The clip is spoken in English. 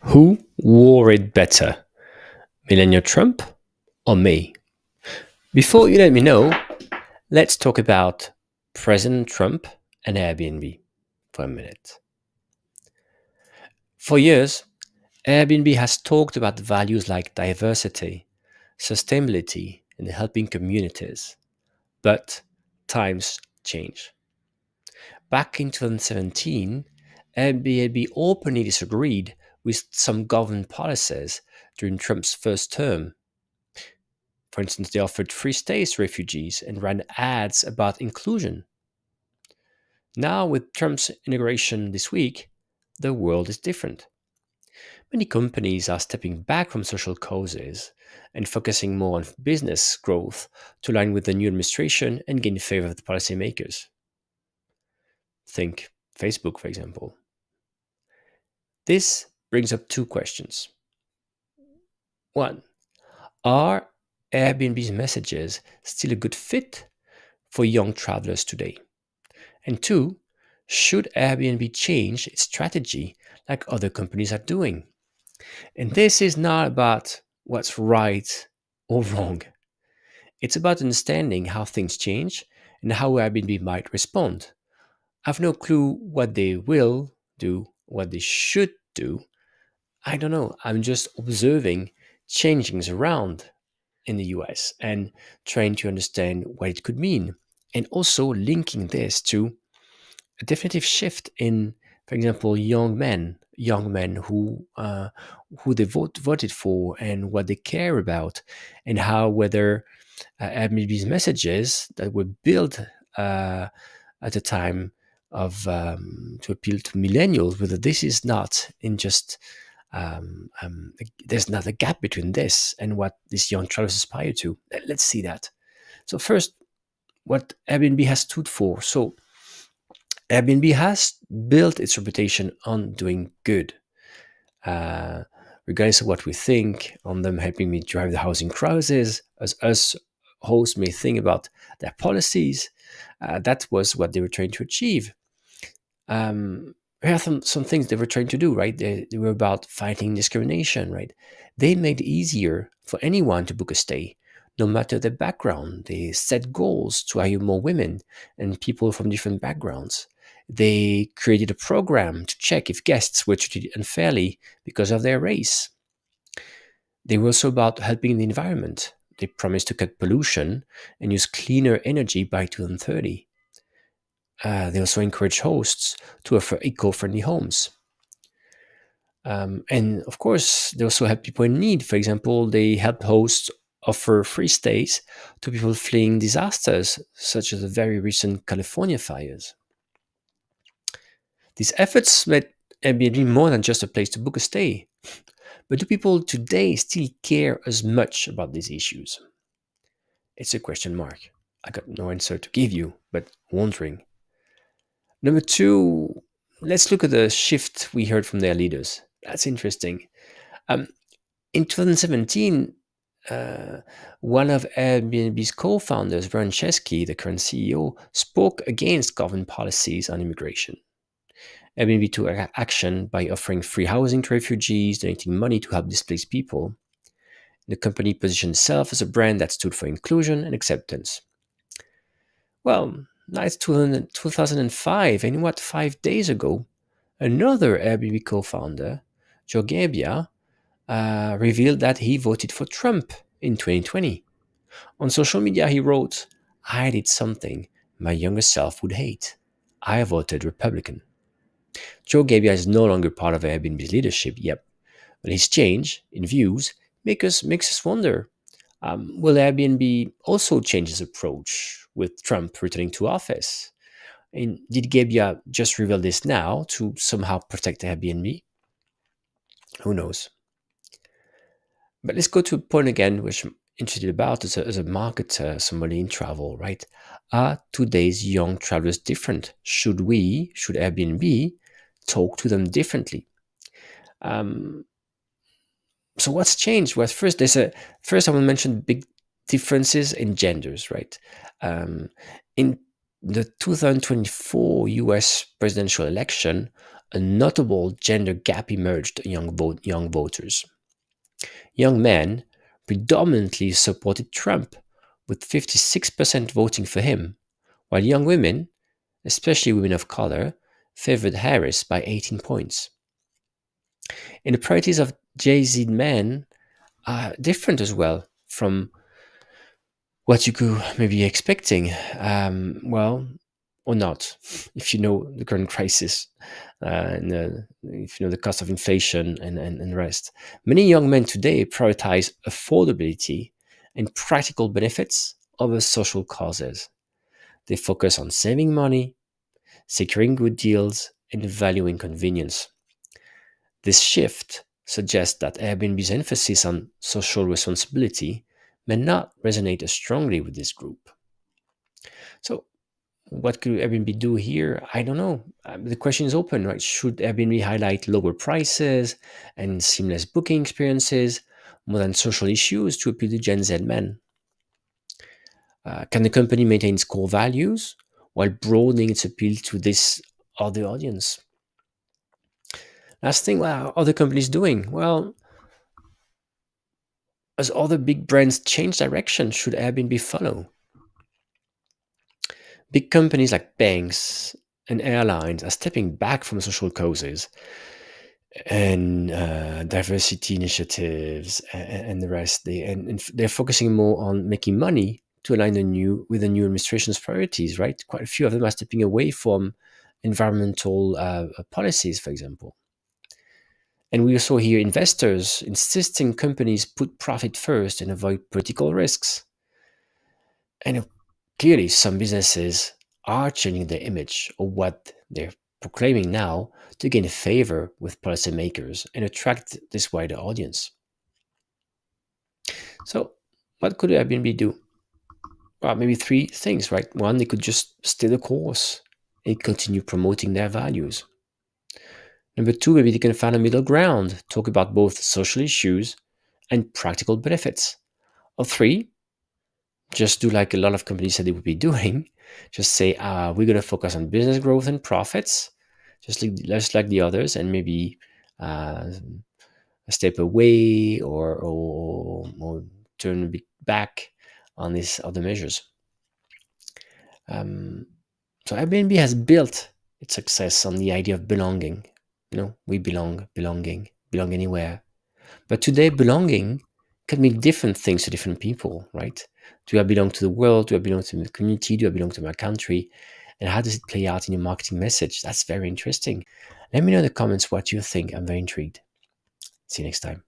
Who wore it better, Melania Trump or me? Before you let me know, let's talk about President Trump and Airbnb for a minute. For years, Airbnb has talked about values like diversity, sustainability, and helping communities. But times change. Back in 2017, Airbnb openly disagreed with some government policies during Trump's first term. For instance, they offered free stays to refugees and ran ads about inclusion. Now, with Trump's inauguration this week, the world is different. Many companies are stepping back from social causes and focusing more on business growth to align with the new administration and gain favor with policymakers. Think Facebook, for example. This brings up two questions. One, are Airbnb's messages still a good fit for young travelers today? And two, should Airbnb change its strategy like other companies are doing? And this is not about what's right or wrong. It's about understanding how things change and how Airbnb might respond. I've no clue what they will do, what they should do. I don't know. I'm just observing changings around in the US and trying to understand what it could mean. And also linking this to a definitive shift in, for example, young men who they voted for and what they care about, and how whether Airbnb's messages that were built at the time of to appeal to millennials, whether this is not in just there's not a gap between this and what these young travelers aspire to. Let's see that. So first, what Airbnb has stood for. So Airbnb has built its reputation on doing good. Uh, Regardless of what we think on them helping me drive the housing crisis, as us hosts may think about their policies, that was what they were trying to achieve. Here are some things they were trying to do, right? They were about fighting discrimination, right? They made it easier for anyone to book a stay, no matter their background. They set goals to hire more women and people from different backgrounds. They created a program to check if guests were treated unfairly because of their race. They were also about helping the environment. They promised to cut pollution and use cleaner energy by 2030. They also encourage hosts to offer eco-friendly homes. And of course, they also help people in need. For example, they help hosts offer free stays to people fleeing disasters, such as the very recent California fires. These efforts made Airbnb more than just a place to book a stay. But do people today still care as much about these issues? It's a question mark. I got no answer to give you, but wondering. Number two, let's look at the shift we heard from their leaders. That's interesting. Um, in 2017, one of Airbnb's co-founders, Brian Chesky, the current CEO, spoke against government policies on immigration. Airbnb took action by offering free housing to refugees, donating money to help displaced people. The company positioned itself as a brand that stood for inclusion and acceptance. Well, now it's 2005, and what, 5 days ago, another Airbnb co-founder, Joe Gebbia, revealed that he voted for Trump in 2020. On social media, he wrote, "I did something my younger self would hate. I voted Republican." Joe Gebbia is no longer part of Airbnb's leadership yet, but his change in views makes us wonder, will Airbnb also change its approach with Trump returning to office? And did Gebbia just reveal this now to somehow protect Airbnb? Who knows? But let's go to a point again, which I'm interested about as a marketer, somebody in travel, right? Are today's young travelers different? Should Airbnb talk to them differently? So what's changed? Well, first I will mention big differences in genders, right? In the 2024 US presidential election, a notable gender gap emerged among young voters. Young men predominantly supported Trump, with 56% voting for him, while young women, especially women of color, favored Harris by 18 points. And the priorities of Jay Z men are different as well from what you could maybe expecting. Well, or not, if you know the current crisis, and if you know the cost of inflation and the rest. Many young men today prioritize affordability and practical benefits over social causes. They focus on saving money, securing good deals, and valuing convenience. This shift suggests that Airbnb's emphasis on social responsibility may not resonate as strongly with this group. So, what could Airbnb do here? I don't know. The question is open, right? Should Airbnb highlight lower prices and seamless booking experiences more than social issues to appeal to Gen Z men? Can the company maintain its core values while broadening its appeal to this other audience? Last thing, what are other companies doing? Well, as other big brands change direction, should Airbnb follow? Big companies like banks and airlines are stepping back from social causes and diversity initiatives and the rest. They're focusing more on making money to align with the new administration's priorities. Right, quite a few of them are stepping away from environmental policies, for example. And we also hear investors insisting companies put profit first and avoid political risks. And clearly, some businesses are changing their image or what they're proclaiming now to gain favor with policymakers and attract this wider audience. So, what could Airbnb do? Well, maybe three things, right? One, they could just stay the course and continue promoting their values. Number two, maybe they can find a middle ground, talk about both social issues and practical benefits. Or three, just do like a lot of companies said they would be doing. Just say, we're going to focus on business growth and profits, just like the others, and maybe uh, step away or turn a bit back on these other measures. Um, so Airbnb has built its success on the idea of belonging. We belong anywhere. But today, belonging can mean different things to different people, right? Do I belong to the world? Do I belong to the community? Do I belong to my country? And how does it play out in your marketing message? That's very interesting. Let me know in the comments what you think. I'm very intrigued. See you next time.